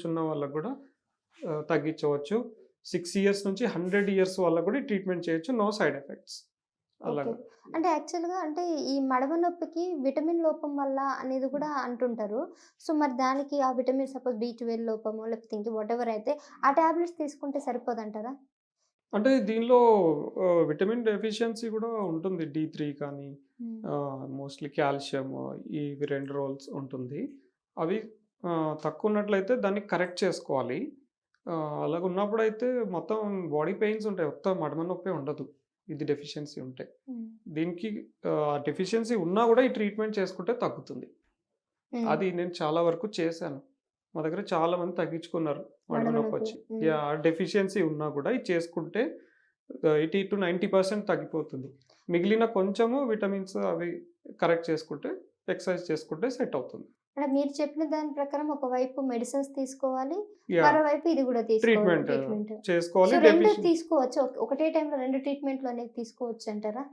ఉన్న వాళ్ళకి కూడా తగ్గించవచ్చు. 6 ఇయర్స్ నుంచి 100 ఇయర్స్ వాళ్ళకి కూడా ట్రీట్మెంట్ చేయొచ్చు. No side effects okay. అలాగా. అంటే యాక్చువల్‌గా అంటే ఈ మడమ నొప్పికి విటమిన్ లోపం వల్ల అనేది కూడా అంటుంటారు. సో, మరి దానికి ఆ విటమిన్ సపోజ్ బి12 లోపమో లేకపోతే ఇంక వాటెవర్ అయితే ఆ టాబ్లెట్స్ తీసుకుంటే సరిపోదంటారా? అంటే దీనిలో విటమిన్ డెఫిషియన్సీ కూడా ఉంటుంది. డి3 కానీ హ్మ్. మోస్ట్‌లీ కాల్షియం ఇవి 2 రోల్స్ ఉంటుంది. అవి తక్కువ ఉన్నట్లయితే దాన్ని కరెక్ట్ చేసుకోవాలి. అలాగున్నప్పుడైతే మొత్తం బాడీ పెయిన్స్ ఉంటాయి. మొత్తం మడమ నొప్పే ఉండదు. ఇది డెఫిషియన్సీ ఉంటే. హ్మ్. దీనికి డెఫిషియన్సీ ఉన్నా గూడా ఈ ట్రీట్మెంట్ చేసుకుంటే తగ్గుతుంది. హ్మ్. అది నేను చాలా వరకు చేశాను. మా దగ్గర చాలా మంది తగ్గించుకున్నారు నడుము మడమ నొప్పి. నొప్పొచ్చి. హ్మ్. డెఫిషియన్సీ ఉన్నా గూడా ఇది చేసుకుంటే 80-90% తగ్గిపోతుంది. మిగిలిన కొంచెము విటమిన్స్ అవి కరెక్ట్ చేసుకుంటే, ఎక్సర్సైజ్ చేసుకుంటే సెట్ అవుతుంది. అంటే మీరు చెప్పిన దాని ప్రకారం ఒకవైపు మెడిసిన్స్ తీసుకోవాలి. యాహ్! మరోవైపు ఇది గూడా తీసుకోవాలి ట్రీట్మెంట్ ట్రీట్మెంట్. సో, చేసుకోవాలి. 2 తీసుకోవచ్చా? ఒకటే టైంలో 2 ట్రీట్మెంట్‌లు అనేవి తీసుకోవచ్చంటారా?